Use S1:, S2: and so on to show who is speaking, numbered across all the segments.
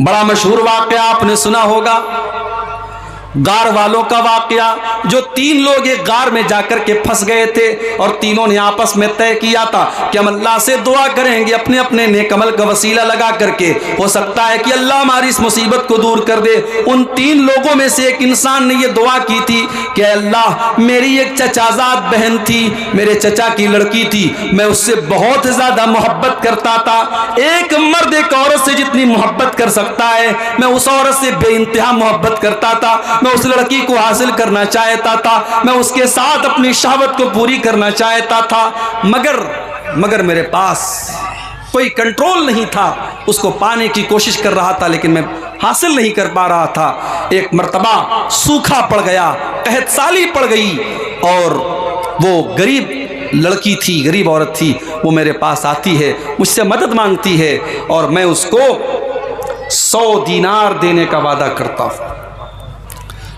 S1: बड़ा मशहूर वाकया आपने सुना होगा, गार वालों का वाकया। जो 3 लोग एक गार में जाकर के फंस गए थे और तीनों ने आपस में तय किया था कि हम अल्लाह से दुआ करेंगे अपने अपने नेक अमल का वसीला लगा करके, हो सकता है कि अल्लाह हमारी इस मुसीबत को दूर कर दे। उन 3 लोगों में से एक इंसान ने यह दुआ की थी कि अल्लाह, मेरी एक चचाजाद बहन थी, मेरे चचा की लड़की थी, मैं उससे बहुत ज्यादा मोहब्बत करता था। एक मर्द एक औरत से जितनी मोहब्बत कर सकता है, मैं उस औरत से बेइंतहा मोहब्बत करता था। मैं उस लड़की को हासिल करना चाहता था, मैं उसके साथ अपनी शहवत को पूरी करना चाहता था, मगर मेरे पास कोई कंट्रोल नहीं था। उसको पाने की कोशिश कर रहा था लेकिन मैं हासिल नहीं कर पा रहा था। एक मर्तबा सूखा पड़ गया, कहत साली पड़ गई और वो गरीब लड़की थी, गरीब औरत थी, वो मेरे पास आती है, मुझसे मदद मांगती है और मैं उसको 100 दीनार देने का वादा करता हूँ।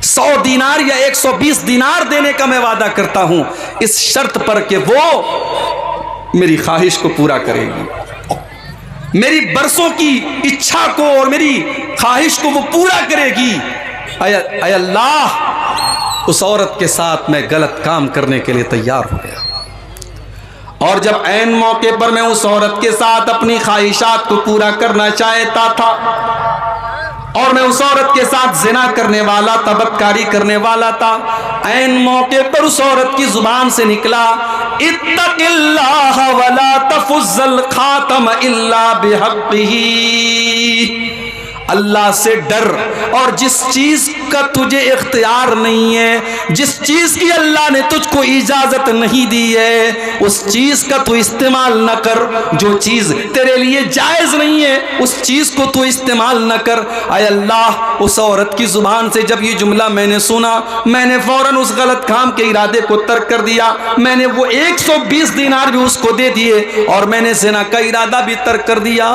S1: 100 दीनार या 120 दीनार देने का मैं वादा करता हूं, इस शर्त पर कि वो मेरी ख्वाहिश को पूरा करेगी, मेरी बरसों की इच्छा को और मेरी ख्वाहिश को वो पूरा करेगी। अय अल्लाह, उस औरत के साथ मैं गलत काम करने के लिए तैयार हो गया और जब ऐन मौके पर मैं उस औरत के साथ अपनी ख्वाहिशात को पूरा करना चाहता था और मैं उस औरत के साथ जिना करने वाला था, बदकारी करने वाला था, ऐन मौके पर उस औरत की जुबान से निकला, इत्तकिल्लाह वला तफुज़्ज़ल खातम इल्ला बिहक़्क़िही, अल्लाह से डर और जिस चीज का तुझे इख्तियार नहीं है, जिस चीज की अल्लाह ने तुझको इजाजत नहीं दी है, उस चीज का तू इस्तेमाल न कर। जो चीज तेरे लिए जायज नहीं है उस चीज को तू इस्तेमाल न कर। आय अल्लाह, उस औरत की जुबान से जब ये जुमला मैंने सुना, मैंने फौरन उस गलत काम के इरादे को तर्क कर दिया। मैंने वो 120 दीनार भी उसको दे दिए और मैंने ज़िना का इरादा भी तर्क कर दिया।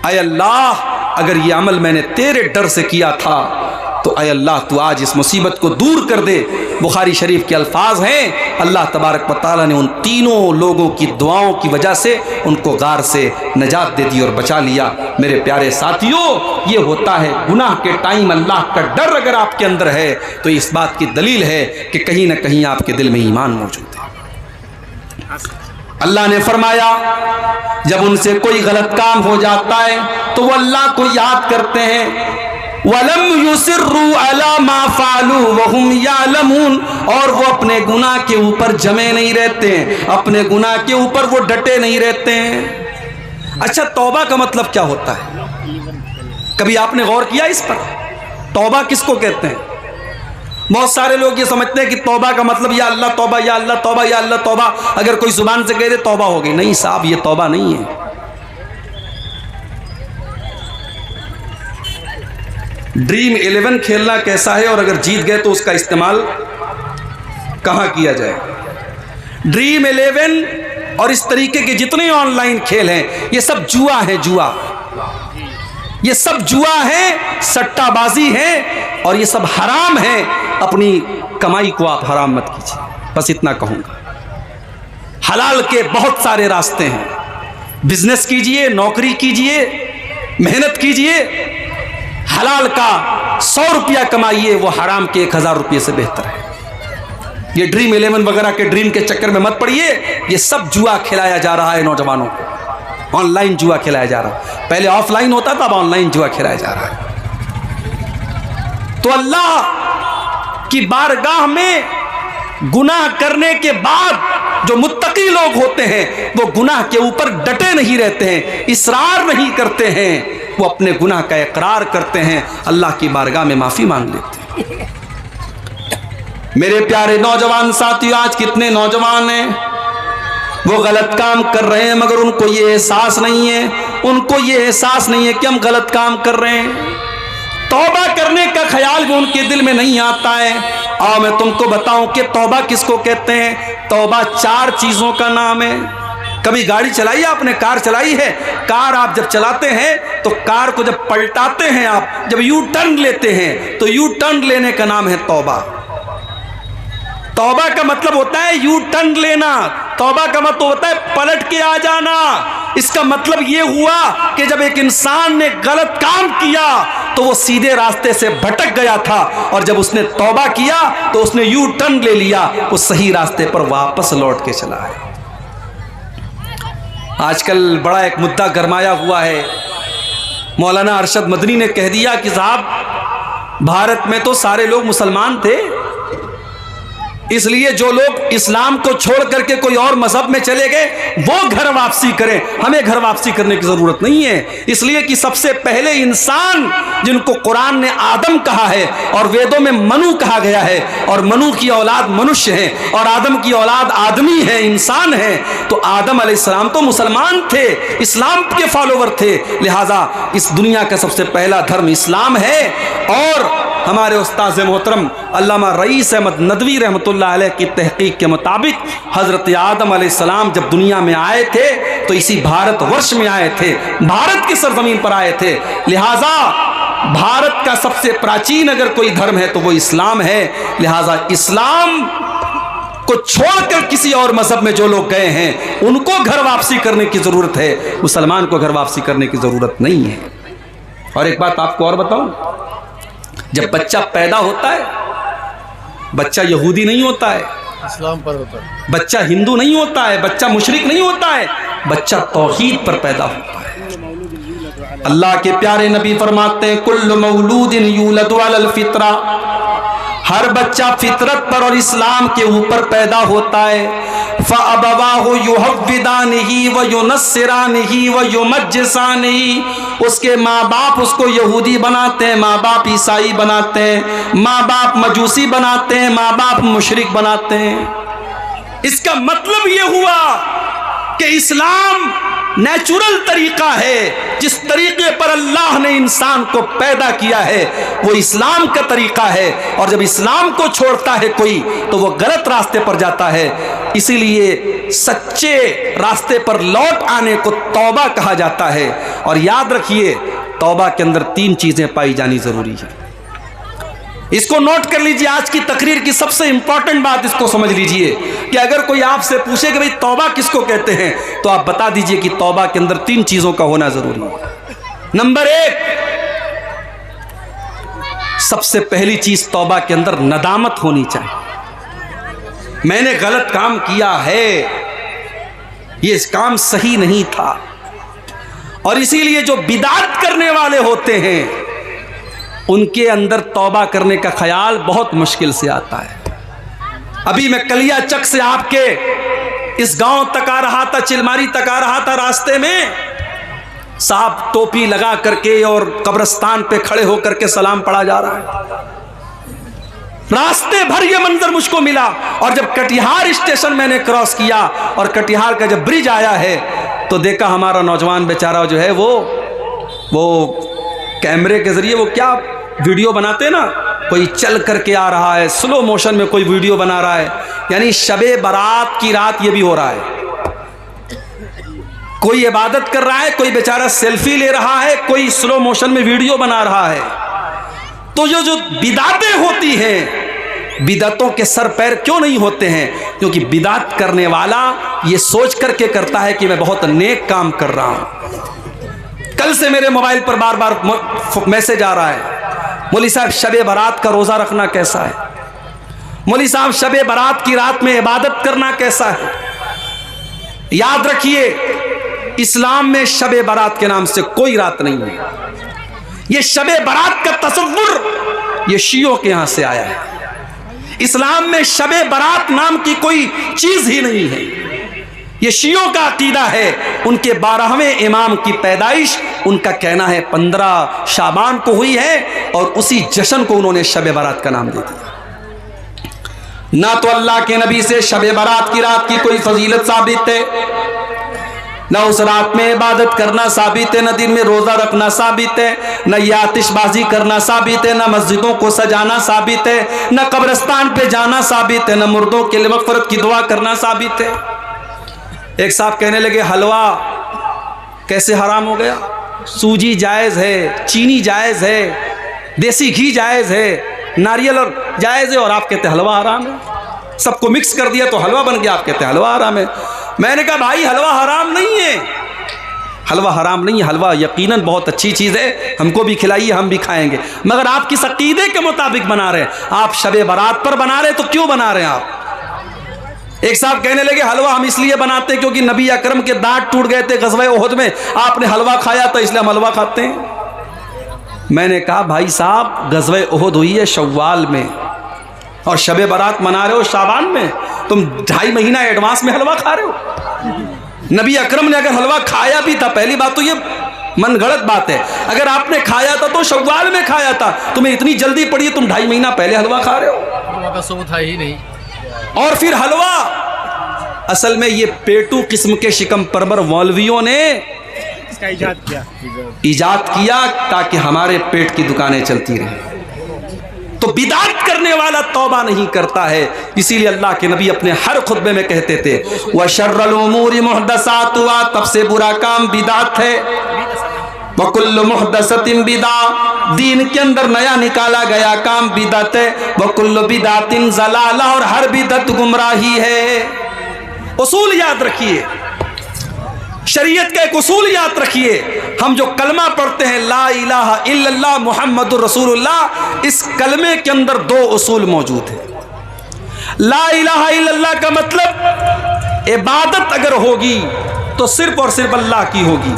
S1: आय अल्लाह, अगर ये अमल मैंने तेरे डर से किया था तो आय अल्लाह तू आज इस मुसीबत को दूर कर दे। बुखारी शरीफ के अल्फाज हैं, अल्लाह तबारक व तआला ने उन तीनों लोगों की दुआओं की वजह से उनको गार से नजात दे दी और बचा लिया। मेरे प्यारे साथियों, ये होता है गुनाह के टाइम अल्लाह का डर अगर आपके अंदर है तो इस बात की दलील है कि कहीं ना कहीं आपके दिल में ईमान मौजूद है। अल्लाह ने फरमाया, जब उनसे कोई गलत काम हो जाता है तो वो अल्लाह को याद करते हैं। वलम युसिर्रू अला मा फालू वहुम यालमून, और वो अपने गुनाह के ऊपर जमे नहीं रहते हैं, अपने गुनाह के ऊपर वो डटे नहीं रहते हैं। अच्छा, तौबा का मतलब क्या होता है? कभी आपने गौर किया इस पर? तौबा किसको कहते हैं? बहुत सारे लोग ये समझते हैं कि तौबा का मतलब या अल्लाह तौबा, या अल्लाह तौबा, या अल्लाह तौबा। अगर कोई जुबान से कह दे तौबा हो गई, नहीं साहब, ये तौबा नहीं है। ड्रीम 11 खेलना कैसा है और अगर जीत गए तो उसका इस्तेमाल कहां किया जाए? ड्रीम 11 और इस तरीके के जितने ऑनलाइन खेल हैं, ये सब जुआ है, जुआ, ये सब जुआ है, सट्टाबाजी है और ये सब हराम है। अपनी कमाई को आप हराम मत कीजिए, बस इतना कहूंगा। हलाल के बहुत सारे रास्ते हैं, बिजनेस कीजिए, नौकरी कीजिए, मेहनत कीजिए, हलाल का 100 रुपया कमाइए, वो हराम के 1000 रुपये से बेहतर है। ये ड्रीम 11 वगैरह के ड्रीम के चक्कर में मत पड़िए। ये सब जुआ खिलाया जा रहा है नौजवानों को, ऑनलाइन जुआ खिलाया जा रहा है। पहले ऑफलाइन होता था, अब ऑनलाइन जुआ खिलाया जा रहा है। तो अल्लाह की बारगाह में गुनाह करने के बाद जो मुत्तकी लोग होते हैं वो गुनाह के ऊपर डटे नहीं रहते हैं, इसरार नहीं करते हैं, वो अपने गुनाह का इकरार करते हैं, अल्लाह की बारगाह में माफी मांग लेते हैं। मेरे प्यारे नौजवान साथियों, आज कितने नौजवान हैं वो गलत काम कर रहे हैं मगर उनको ये एहसास नहीं है, उनको ये एहसास नहीं है कि हम गलत काम कर रहे हैं। तौबा करने का ख्याल भी उनके दिल में नहीं आता है। आओ मैं तुमको बताऊं कि तौबा किसको कहते हैं। तौबा 4 चीजों का नाम है। कभी गाड़ी चलाई है आपने? कार चलाई है? कार आप जब चलाते हैं तो कार को जब पलटाते हैं, आप जब यू टर्न लेते हैं तो यू टर्न लेने का नाम है तौबा। तौबा का मतलब होता है यू टर्न लेना, तौबा का मतलब होता है पलट के आ जाना। इसका मतलब ये हुआ कि जब एक इंसान ने गलत काम किया तो वो सीधे रास्ते से भटक गया था, और जब उसने तौबा किया तो उसने यू टर्न ले लिया, वो सही रास्ते पर वापस लौट के चला है। आजकल बड़ा एक मुद्दा गरमाया हुआ है। मौलाना अरशद मदनी ने कह दिया कि साहब भारत में तो सारे लोग मुसलमान थे, इसलिए जो लोग इस्लाम को छोड़ करके कोई और मजहब में चले गए वो घर वापसी करें, हमें घर वापसी करने की जरूरत नहीं है। इसलिए कि सबसे पहले इंसान जिनको कुरान ने आदम कहा है और वेदों में मनु कहा गया है, और मनु की औलाद मनुष्य है और आदम की औलाद आदमी है, इंसान है, तो आदम अलैहिस्सलाम तो मुसलमान थे, इस्लाम के फॉलोवर थे, लिहाजा इस दुनिया का सबसे पहला धर्म इस्लाम है। और हमारे उस्ताद मोहतरम अल्लामा रईस अहमद नदवी रहमतुल्लाह अलैह की तहकीक के मुताबिक हज़रत आदम अलैहिस्सलाम जब दुनिया में आए थे तो इसी भारतवर्ष में आए थे, भारत की सरजमीन पर आए थे। लिहाजा भारत का सबसे प्राचीन अगर कोई धर्म है तो वो इस्लाम है। लिहाजा इस्लाम को छोड़कर किसी और मजहब में जो लोग गए हैं उनको घर वापसी करने की ज़रूरत है, मुसलमान को घर वापसी करने की ज़रूरत नहीं है। और एक बात आपको और बताऊं, जब बच्चा पैदा होता है, बच्चा यहूदी नहीं होता है,
S2: इस्लाम पर होता है,
S1: बच्चा हिंदू नहीं होता है, बच्चा मुशरिक नहीं होता है, बच्चा तौहीद पर पैदा होता है। अल्लाह के प्यारे नबी फरमाते हैं कुल्लु मौलूदिन यूलदु अलल फित्रा, हर बच्चा फितरत पर और इस्लाम के ऊपर पैदा होता है। फ़अबवाहु युहव्विदानिही व युनस्सिरानिही व युमज्जिसानिही, उसके माँ बाप उसको यहूदी बनाते हैं, माँ बाप ईसाई बनाते हैं, माँ बाप मजूसी बनाते हैं, माँ बाप मुशरिक बनाते हैं। इसका मतलब ये हुआ कि इस्लाम नेचुरल तरीका है, जिस तरीके पर अल्लाह ने इंसान को पैदा किया है वो इस्लाम का तरीका है, और जब इस्लाम को छोड़ता है कोई तो वो गलत रास्ते पर जाता है। इसीलिए सच्चे रास्ते पर लौट आने को तौबा कहा जाता है। और याद रखिए तौबा के अंदर 3 चीजें पाई जानी जरूरी है। इसको नोट कर लीजिए, आज की तकरीर की सबसे इंपॉर्टेंट बात इसको समझ लीजिए कि अगर कोई आपसे पूछे कि भाई तौबा किसको कहते हैं तो आप बता दीजिए कि तौबा के अंदर 3 चीजों का होना जरूरी है। नंबर 1, सबसे पहली चीज तौबा के अंदर नदामत होनी चाहिए। मैंने गलत काम किया है, ये काम सही नहीं था, और इसीलिए जो बिदात करने वाले होते हैं उनके अंदर तौबा करने का ख्याल बहुत मुश्किल से आता है। अभी मैं कलिया चक से आपके इस गांव तक आ रहा था, चिलमारी तक आ रहा था, रास्ते में साहब टोपी लगा करके और कब्रिस्तान पे खड़े होकर के सलाम पढ़ा जा रहा है। रास्ते भर ये मंजर मुझको मिला, और जब कटिहार स्टेशन मैंने क्रॉस किया और कटिहार का जब ब्रिज आया है तो देखा हमारा नौजवान बेचारा जो है वो कैमरे के जरिए वो क्या वीडियो बनाते ना, कोई चल करके आ रहा है, स्लो मोशन में कोई वीडियो बना रहा है, यानी शबे बारात की रात ये भी हो रहा है। कोई इबादत कर रहा है, कोई बेचारा सेल्फी ले रहा है, कोई स्लो मोशन में वीडियो बना रहा है। तो जो बिदातें होती हैं, बिदातों के सर पैर क्यों नहीं होते हैं? क्योंकि बिदात करने वाला ये सोच करके करता है कि मैं बहुत नेक काम कर रहा हूं। कल से मेरे मोबाइल पर बार बार मैसेज आ रहा है, मौली साहब शबे बारात का रोज़ा रखना कैसा है, मौली साहब शबे बारात की रात में इबादत करना कैसा है। याद रखिए इस्लाम में शबे बारात के नाम से कोई रात नहीं है। ये शबे बारात का तसव्वुर ये शियों के यहाँ से आया है। इस्लाम में शबे बारात नाम की कोई चीज़ ही नहीं है, ये शियों का अकीदा है। उनके 12वें इमाम की पैदाइश उनका कहना है 15 शाबान को हुई है, और उसी जश्न को उन्होंने शबे बारात का नाम दे दिया। ना तो अल्लाह के नबी से शबे बारात की रात की कोई फजीलत साबित है, ना उस रात में इबादत करना साबित है, न दिन में रोजा रखना साबित है, न ये आतिशबाजी करना साबित है, न मस्जिदों को सजाना साबित है, न कब्रिस्तान पे जाना साबित है, न मुर्दों के लिए मग़फ़िरत की दुआ करना साबित है। एक साहब कहने लगे हलवा कैसे हराम हो गया? सूजी जायज़ है, चीनी जायज़ है, देसी घी जायज़ है, नारियल और जायज़ है, और आप कहते हलवा हराम है। सबको मिक्स कर दिया तो हलवा बन गया, आप कहते हैं हलवा हराम है। मैंने कहा भाई हलवा हराम नहीं है, हलवा हराम नहीं है, हलवा यकीनन बहुत अच्छी चीज़ है, हमको भी खिलाइए, हम भी खाएंगे, मगर आप किस अकीदे के मुताबिक बना रहे हैं? आप शबे बारात पर बना रहे हैं तो क्यों बना रहे हैं आप? एक साहब कहने लगे हलवा हम इसलिए बनाते हैं क्योंकि नबी अकरम के दांत टूट गए थे ग़ज़वा उहद में, आपने हलवा खाया तो इसलिए हम हलवा खाते हैं। मैंने कहा भाई साहब ग़ज़वा उहद हुई है शव्वाल में और शबे बारात मना रहे हो शाबान में, तुम 2.5 महीना एडवांस में हलवा खा रहे हो। नबी अकरम ने अगर हलवा खाया भी था, पहली बात तो ये मन गलत बात है, अगर आपने खाया था तो शव्वाल में खाया था, तुम्हें इतनी जल्दी पड़ी है, तुम 2.5 महीना पहले हलवा खा रहे हो,
S2: सो था ही नहीं।
S1: और फिर हलवा असल में ये पेटू किस्म के शिकम परवर मौलवियों ने
S3: इसका
S1: इजाद किया ताकि हमारे पेट की दुकानें चलती रहें। तो बिदात करने वाला तौबा नहीं करता है, इसीलिए अल्लाह के नबी अपने हर खुतबे में कहते थे व शर्रुल उमूरि मुहदसातुहा, तब से बुरा काम बिदात है, व कुल्लु मुहदसतिन बिदा, दीन के अंदर नया निकाला गया काम बिदअत है, व कुल्लु बिदातिन ज़लाला, और हर बिदअत गुमराही है। उसूल याद रखिए, शरीयत का एक उसूल याद रखिए, हम जो कलमा पढ़ते हैं ला इलाहा इल्लल्लाह मुहम्मदुर रसूलुल्लाह, इस कलमे के अंदर 2 उसूल मौजूद हैं। ला इलाहा इल्लल्लाह का मतलब इबादत अगर होगी तो सिर्फ और सिर्फ अल्लाह की होगी,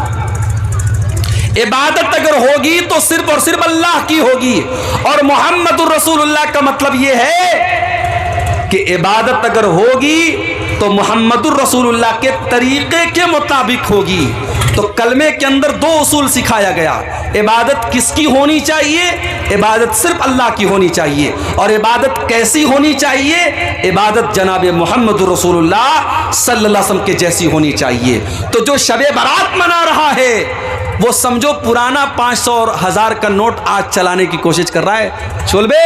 S1: इबादत अगर होगी तो सिर्फ और सिर्फ अल्लाह की होगी, और मुहम्मदुर रसूलुल्लाह का मतलब यह है कि इबादत अगर होगी तो मुहम्मदुर रसूलुल्लाह के तरीके के मुताबिक होगी। तो कलमे के अंदर 2 उसूल सिखाया गया, इबादत किसकी होनी चाहिए? इबादत सिर्फ अल्लाह की होनी चाहिए, और इबादत कैसी होनी चाहिए? इबादत जनाब मुहम्मदुर रसूलुल्लाह सल्लल्लाहु अलैहि वसल्लम के जैसी होनी चाहिए। तो जो शबे बारात मना रहा है वो समझो पुराना 500 और 1000 का नोट आज चलाने की कोशिश कर रहा है। चोलबे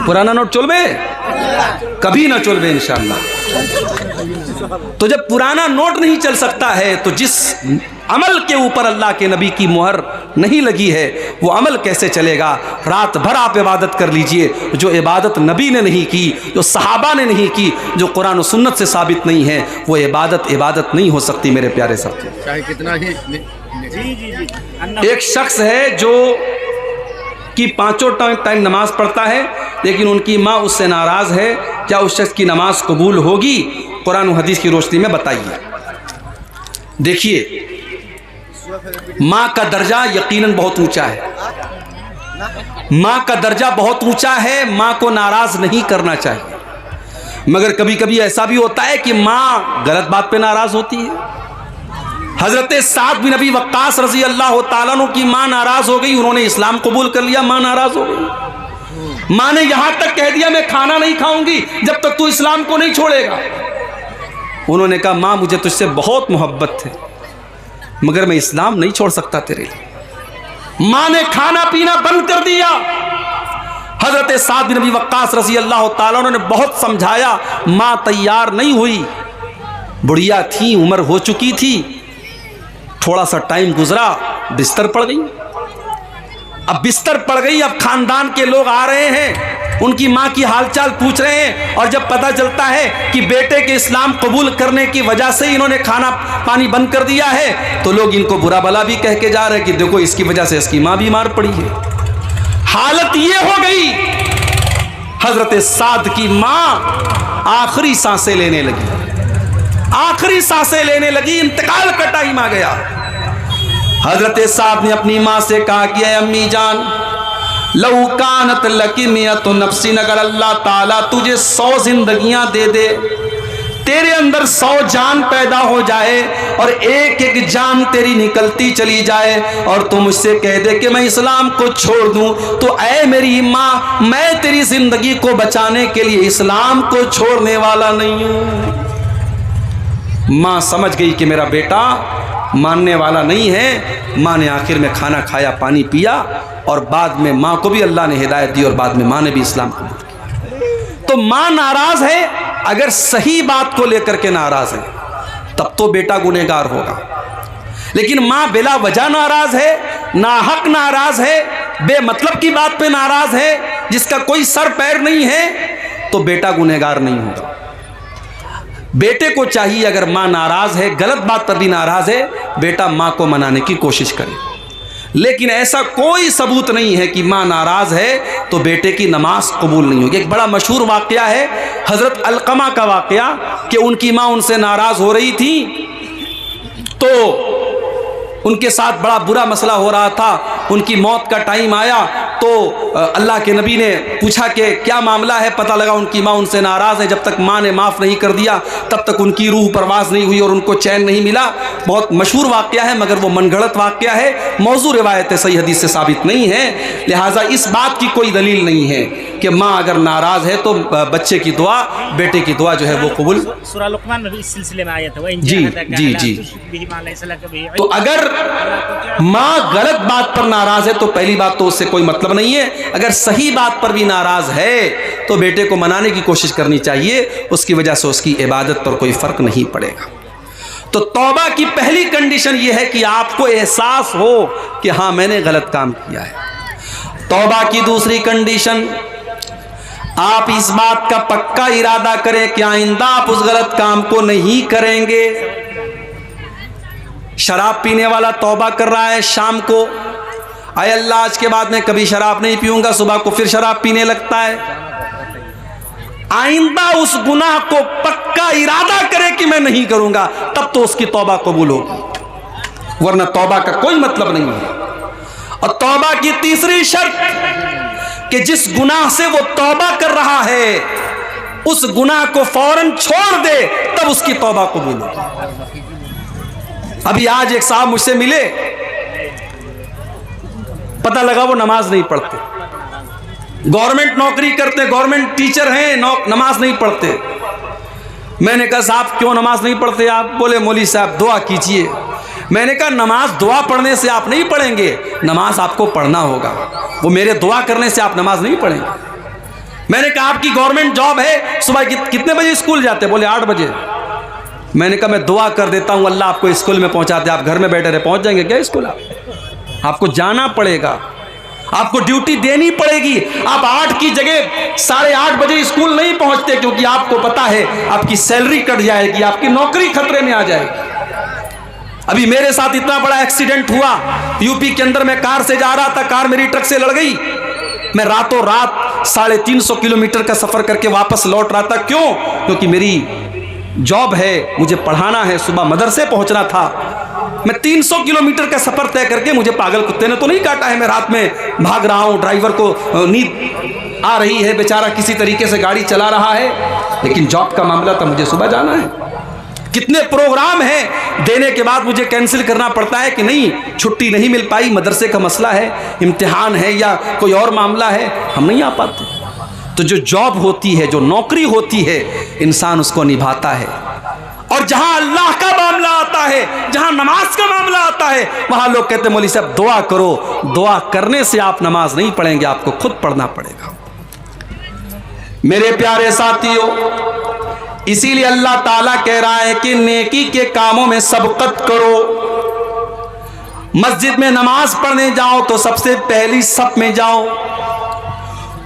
S1: पुराना नोट चोलबे, कभी ना चोलबे इंशाअल्लाह। तो जब पुराना नोट नहीं चल सकता है तो जिस अमल के ऊपर अल्लाह के नबी की मुहर नहीं लगी है वो अमल कैसे चलेगा? रात भर आप इबादत कर लीजिए, जो इबादत नबी ने नहीं की, जो सहाबा ने नहीं की, जो कुरान और सुन्नत से साबित नहीं है, वो इबादत नहीं हो सकती मेरे प्यारे साथी।
S2: चाहे कितना ही
S1: एक शख्स है जो कि 5 टाइम नमाज पढ़ता है, लेकिन उनकी माँ उससे नाराज़ है, क्या उस शख्स की नमाज कबूल होगी? कुरान और हदीस की रोशनी में बताइए। देखिए माँ का दर्जा यकीनन बहुत ऊंचा है, माँ का दर्जा बहुत ऊंचा है, माँ को नाराज़ नहीं करना चाहिए, मगर कभी कभी ऐसा भी होता है कि माँ गलत बात पे नाराज़ होती है। हज़रत साद बिन अबी वक्कास रज़ी अल्लाह तआला अन्हु की माँ नाराज़ हो गई, उन्होंने इस्लाम कबूल कर लिया, माँ नाराज़ हो गई। माँ ने यहाँ तक कह दिया मैं खाना नहीं खाऊंगी जब तक तू इस्लाम को नहीं छोड़ेगा। उन्होंने कहा माँ मुझे तुझसे बहुत मोहब्बत है मगर मैं इस्लाम नहीं छोड़ सकता तेरे लिए। माँ ने खाना पीना बंद कर दिया। हज़रत साद बिन अबी वक्कास रज़ी अल्लाह तआला अन्हु ने बहुत समझाया, माँ तैयार नहीं हुई, बुढ़िया थी, उम्र हो चुकी थी, थोड़ा सा टाइम गुजरा, बिस्तर पड़ गई। अब बिस्तर पड़ गई, अब खानदान के लोग आ रहे हैं, उनकी माँ की हालचाल पूछ रहे हैं, और जब पता चलता है कि बेटे के इस्लाम कबूल करने की वजह से इन्होंने खाना पानी बंद कर दिया है, तो लोग इनको बुरा भला भी कह के जा रहे हैं कि देखो इसकी वजह से इसकी माँ बीमार पड़ी है। हालत ये हो गई, हजरत साद की माँ आखिरी सांसें लेने लगी, आखिरी सांसें लेने लगी, इंतकाल का टाइम आ गया। हजरत साद ने अपनी माँ से कहा कि अम्मी जान, लऊ कानत लकी मियतु नफ्सिन, अगर अल्लाह ताला तुझे 100 जिंदगियां दे दे, तेरे अंदर 100 जान पैदा हो जाए और एक एक जान तेरी निकलती चली जाए और तू मुझसे कह दे कि मैं इस्लाम को छोड़ दूं, तो ऐ मेरी माँ मैं तेरी जिंदगी को बचाने के लिए इस्लाम को छोड़ने वाला नहीं हूं। माँ समझ गई कि मेरा बेटा मानने वाला नहीं है। माँ ने आखिर में खाना खाया, पानी पिया, और बाद में माँ को भी अल्लाह ने हिदायत दी और बाद में माँ ने भी इस्लाम कबूल किया। तो माँ नाराज़ है, अगर सही बात को लेकर के नाराज़ है तब तो बेटा गुनहगार होगा, लेकिन माँ बिला वजह नाराज़ है, नाहक नाराज़ है, बेमतलब की बात पे नाराज़ है, जिसका कोई सर पैर नहीं है, तो बेटा गुनहगार नहीं होगा। बेटे को चाहिए अगर माँ नाराज है, गलत बात पर भी नाराज है, बेटा माँ को मनाने की कोशिश करे। लेकिन ऐसा कोई सबूत नहीं है कि माँ नाराज है तो बेटे की नमाज कबूल नहीं होगी। एक बड़ा मशहूर वाक़या है हज़रत अलक़मा का वाक़या कि उनकी माँ उनसे नाराज़ हो रही थी, तो उनके साथ बड़ा बुरा मसला हो रहा था। उनकी मौत का टाइम आया तो अल्लाह के नबी ने पूछा कि क्या मामला है। पता लगा उनकी माँ उनसे नाराज़ है। जब तक माँ ने माफ़ नहीं कर दिया तब तक उनकी रूह परवाज़ नहीं हुई और उनको चैन नहीं मिला। बहुत मशहूर वाक़या है मगर वो मनगढ़ंत वाक़या है, मौजू रिवायत है, सही हदीस से साबित नहीं है। लिहाजा इस बात की कोई दलील नहीं है कि माँ अगर नाराज़ है तो बच्चे की दुआ, बेटे की दुआ जो है वो कबूल।
S2: सूरह लुक़मान में भी इस सिलसिले में आयत है।
S1: जी जी जी। तो अगर माँ गलत बात पर नाराज़ है तो पहली बात तो उससे कोई मतलब नहीं है। अगर सही बात पर भी नाराज़ है तो बेटे को मनाने की कोशिश करनी चाहिए, उसकी वजह से उसकी इबादत पर कोई फ़र्क नहीं पड़ेगा। तो तौबा की पहली कंडीशन यह है कि आपको एहसास हो कि हाँ मैंने गलत काम किया है। तौबा की दूसरी कंडीशन, आप इस बात का पक्का इरादा करें कि आइंदा आप उस गलत काम को नहीं करेंगे। शराब पीने वाला तौबा कर रहा है शाम को, आय अल्लाह आज के बाद मैं कभी शराब नहीं पीऊंगा, सुबह को फिर शराब पीने लगता है। आइंदा उस गुनाह को पक्का इरादा करे कि मैं नहीं करूंगा, तब तो उसकी तौबा कबूल होगी, वरना तौबा का कोई मतलब नहीं है। और तौबा की तीसरी शर्त कि जिस गुनाह से वो तौबा कर रहा है उस गुनाह को फौरन छोड़ दे, तब उसकी तौबा कबूल होगी। अभी आज एक साहब मुझसे मिले, पता लगा वो नमाज नहीं पढ़ते, गवर्नमेंट नौकरी करते, गवर्नमेंट टीचर हैं, नमाज नहीं पढ़ते। मैंने कहा साहब क्यों नमाज नहीं पढ़ते आप? बोले मौलवी साहब दुआ कीजिए। मैंने कहा नमाज दुआ पढ़ने से आप नहीं पढ़ेंगे, नमाज आपको पढ़ना होगा, वो मेरे दुआ करने से आप नमाज नहीं पढ़ेंगे। मैंने कहा आपकी गवर्नमेंट जॉब है, सुबह कितने बजे स्कूल जाते? बोले 8 बजे। मैंने कहा मैं दुआ कर देता हूँ अल्लाह आपको स्कूल में पहुँचा दे, आप घर में बैठे रहे, पहुँच जाएंगे क्या स्कूल? आपको जाना पड़ेगा, आपको ड्यूटी देनी पड़ेगी। आप 8 की जगह 8:30 बजे स्कूल नहीं पहुंचते, क्योंकि आपको पता है आपकी सैलरी कट जाएगी, आपकी नौकरी खतरे में आ जाएगी। अभी मेरे साथ इतना बड़ा एक्सीडेंट हुआ, यूपी के अंदर मैं कार से जा रहा था, कार मेरी ट्रक से लड़ गई। मैं रातों रात 350 किलोमीटर का सफर करके वापस लौट रहा था। क्यों? क्योंकि मेरी जॉब है, मुझे पढ़ाना है, सुबह मदरसे पहुंचना था। मैं 300 किलोमीटर का सफर तय करके, मुझे पागल कुत्ते ने तो नहीं काटा है, मैं रात में भाग रहा हूं, ड्राइवर को नींद आ रही है, बेचारा किसी तरीके से गाड़ी चला रहा है, लेकिन जॉब का मामला था, मुझे सुबह जाना है। कितने प्रोग्राम हैं, देने के बाद मुझे कैंसिल करना पड़ता है कि नहीं छुट्टी नहीं मिल पाई, मदरसे का मसला है, इम्तिहान है या कोई और मामला है, हम नहीं आ पाते। तो जो जॉब होती है, जो नौकरी होती है, इंसान उसको निभाता है। और जहां अल्लाह का मामला आता है, जहां नमाज का मामला आता है, वहां लोग कहते हैं मौलवी साहब दुआ करो। दुआ करने से आप नमाज नहीं पढ़ेंगे, आपको खुद पढ़ना पड़ेगा। मेरे प्यारे साथियों, इसीलिए अल्लाह ताला कह रहा है कि नेकी के कामों में सबकत करो। मस्जिद में नमाज पढ़ने जाओ तो सबसे पहली सफ में जाओ,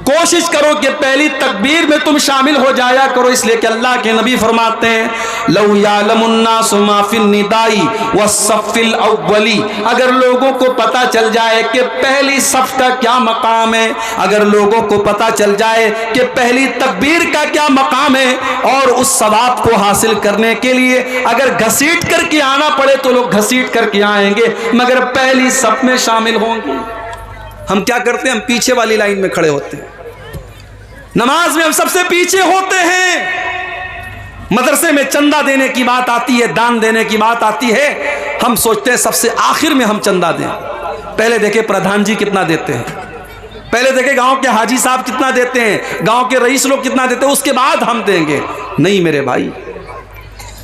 S1: कोशिश करो कि पहली तकबीर में तुम शामिल हो जाया करो। इसलिए कि अल्लाह के नबी फरमाते हैं लौ यालमुन्नासु मा फिन निदाई वस्सफ़िल अव्वली, अगर लोगों को पता चल जाए कि पहली सफ का क्या मकाम है, अगर लोगों को पता चल जाए कि पहली तकबीर का क्या मकाम है, और उस सवाब को हासिल करने के लिए अगर घसीट करके आना पड़े तो लोग घसीट करके आएंगे, मगर पहली सफ में शामिल होंगे। हम क्या करते हैं? हम पीछे वाली लाइन में खड़े होते हैं, नमाज में हम सबसे पीछे होते हैं। मदरसे में चंदा देने की बात आती है, दान देने की बात आती है, हम सोचते हैं सबसे आखिर में हम चंदा दें। पहले देखे प्रधान जी कितना देते हैं, पहले देखे गांव के हाजी साहब कितना देते हैं, गांव के रईस लोग कितना देते हैं, उसके बाद हम देंगे। नहीं मेरे भाई,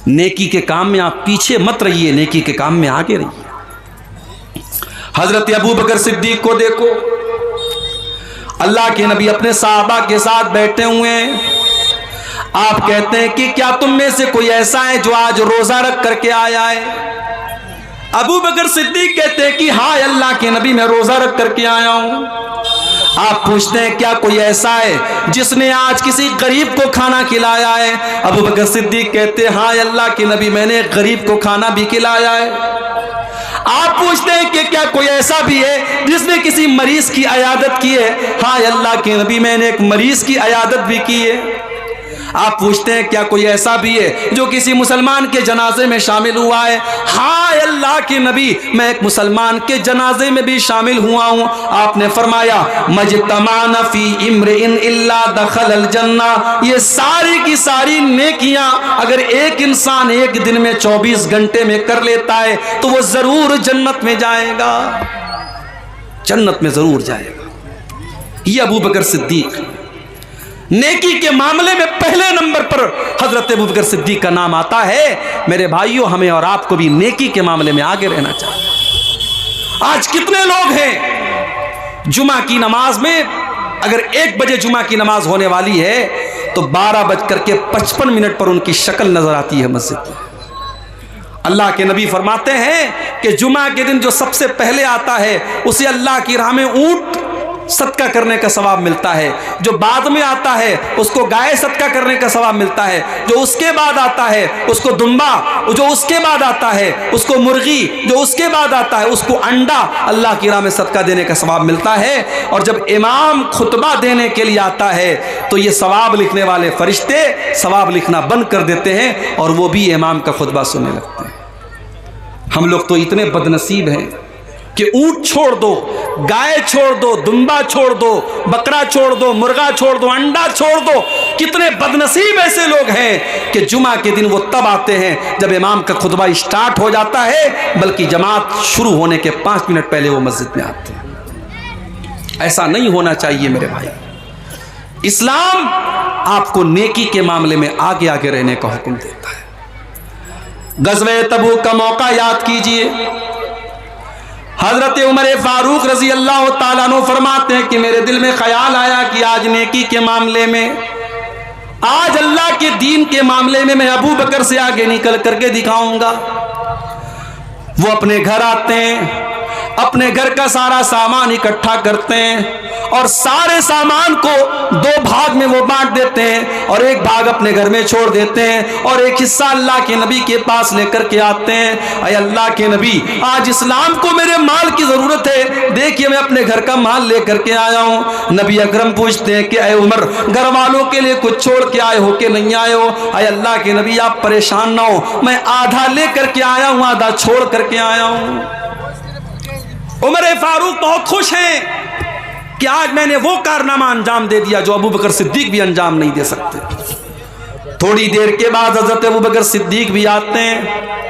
S1: नेकी के काम में आप पीछे मत रहिए, नेकी के काम में आगे रहिए। हजरत अबू बकर सिद्दीक को देखो, अल्लाह के नबी अपने साहबा के साथ बैठे हुए हैं। आप कहते हैं कि क्या तुम में से कोई ऐसा है जो आज रोजा रख करके आया है? अबू बकर सिद्दीक कहते हैं कि हाँ अल्लाह के नबी मैं रोजा रख करके आया हूं। आप पूछते हैं क्या कोई ऐसा है जिसने आज किसी गरीब को खाना खिलाया है? अबू बकर सिद्दीक कहते हैं हाँ अल्लाह के नबी, मैंने एक गरीब को खाना भी खिलाया है। आप पूछते हैं कि क्या कोई ऐसा भी है जिसने किसी मरीज की अयादत की है? हाँ अल्लाह के नबी, मैंने एक मरीज की अयादत भी की है। आप पूछते हैं क्या कोई ऐसा भी है जो किसी मुसलमान के जनाजे में शामिल हुआ है? हाँ अल्लाह के नबी, मैं एक मुसलमान के जनाजे में भी शामिल हुआ हूँ। आपने फरमाया मजतमान फी इम्रिइन इल्ला दखल जन्ना, ये सारी की सारी नेकियां अगर एक इंसान एक दिन में 24 घंटे में कर लेता है तो वो जरूर जन्नत में जाएगा, जन्नत में जरूर जाएगा। ये अबू बकर सिद्दीक, नेकी के मामले में पहले नंबर पर हजरत अबू बकर सिद्दीक का नाम आता है। मेरे भाइयों, हमें और आपको भी नेकी के मामले में आगे रहना चाहिए। आज कितने लोग हैं जुमा की नमाज में, अगर 1 बजे जुमा की नमाज होने वाली है तो 12:55 पर उनकी शक्ल नजर आती है मस्जिद में। अल्लाह के नबी फरमाते हैं कि जुमा के दिन जो सबसे पहले आता है उसे अल्लाह की राह में ऊंट सदका करने का सवाब मिलता है, जो बाद में आता है उसको गाय सदका करने का सवाब मिलता है, जो उसके बाद आता है उसको दुम्बा, जो उसके बाद आता है उसको मुर्गी, जो उसके बाद आता है उसको अंडा अल्लाह की राह में सदका देने का सवाब मिलता है। और जब इमाम खुतबा देने के लिए आता है तो ये सवाब लिखने वाले फरिश्ते सवाब लिखना बंद कर देते हैं और वो भी इमाम का खुतबा सुनने लगते हैं। हम लोग तो इतने बदनसीब हैं कि ऊंट छोड़ दो, गाय छोड़ दो, दुम्बा छोड़ दो, बकरा छोड़ दो, मुर्गा छोड़ दो, अंडा छोड़ दो। कितने बदनसीब ऐसे लोग हैं कि जुमा के दिन वो तब आते हैं जब इमाम का खुतबा स्टार्ट हो जाता है, बल्कि जमात शुरू होने के 5 मिनट पहले वो मस्जिद में आते हैं। ऐसा नहीं होना चाहिए मेरे भाई। इस्लाम आपको नेकी के मामले में आगे आगे रहने का हुक्म देता है। गज़वे तबूक का मौका याद कीजिए। हजरत उमर फारूक रजी अल्लाह ताला अन्हु फरमाते हैं कि मेरे दिल में ख्याल आया कि आज नेकी के मामले में, आज अल्लाह के दीन के मामले में मैं अबू बकर से आगे निकल करके दिखाऊंगा। वो अपने घर आते हैं, अपने घर का सारा सामान इकट्ठा करते हैं और सारे सामान को 2 भाग में वो बांट देते हैं और एक भाग अपने घर में छोड़ देते हैं और एक हिस्सा अल्लाह के नबी के पास लेकर के आते हैं। अय अल्लाह के नबी, आज इस्लाम को मेरे माल की जरूरत है, देखिए मैं अपने घर का माल लेकर के आया हूँ। नबी अकरम पूछते हैं कि अय उमर, घर वालों के लिए कुछ छोड़ के आए हो कि नहीं आए हो? अय अल्लाह के नबी, आप परेशान ना हो, मैं आधा लेकर के आया हूँ, आधा छोड़ करके आया हूँ। उमर फारूक बहुत खुश हैं कि आज मैंने वो कारनामा अंजाम दे दिया जो अबू बकर सिद्दीक भी अंजाम नहीं दे सकते। थोड़ी देर के बाद हजरत अबू बकर सिद्दीक भी आते हैं,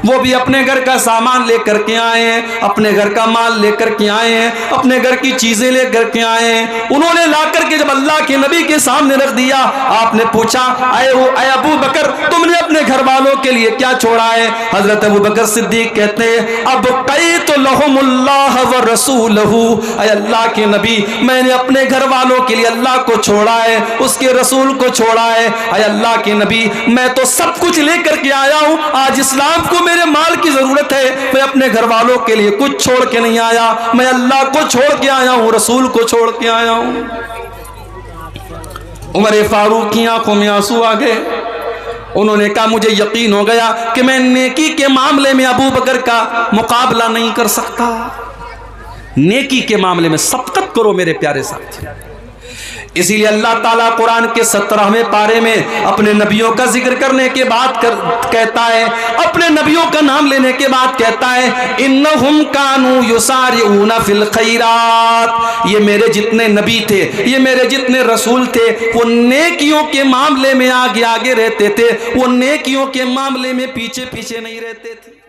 S1: वो भी अपने घर का सामान लेकर के आए हैं, अपने घर का माल लेकर के आए हैं, अपने घर की चीजें लेकर के आए हैं। उन्होंने लाकर के जब अल्लाह के नबी के सामने रख दिया, आपने पूछा अय अबू बकर, तुमने अपने घर वालों के लिए क्या छोड़ा है? हजरत अबू बकर सिद्दीक कहते हैं अब कई तो लहुमुल्लाह व रसूलहू, अय अल्लाह के नबी, मैंने अपने घर वालों के लिए अल्लाह को छोड़ा है, उसके रसूल को छोड़ा है। अय अल्लाह के नबी, मैं तो सब कुछ लेकर के आया हूँ, आज इस्लाम को मेरे माल की जरूरत है, मैं अपने घर वालों के लिए कुछ छोड़ के नहीं आया, मैं अल्लाह को छोड़ के आया हूं, रसूल को छोड़ के आया हूं। उमर फारूक की आंखों में आंसू आ गए। उन्होंने कहा मुझे यकीन हो गया कि मैं नेकी के मामले में अबू बकर का मुकाबला नहीं कर सकता। नेकी के मामले में सबकत करो मेरे प्यारे साथी। इसीलिए अल्लाह ताला कुरान के 17वें पारे में अपने नबियों का जिक्र करने के बाद कहता है, अपने नबियों का नाम लेने के बाद कहता है इन्नहुम कानू युसारिऊना फिल खैरात, ये मेरे जितने नबी थे, ये मेरे जितने रसूल थे, वो नेकियों के मामले में आगे आगे रहते थे, वो नेकियों के मामले में पीछे पीछे नहीं रहते थे।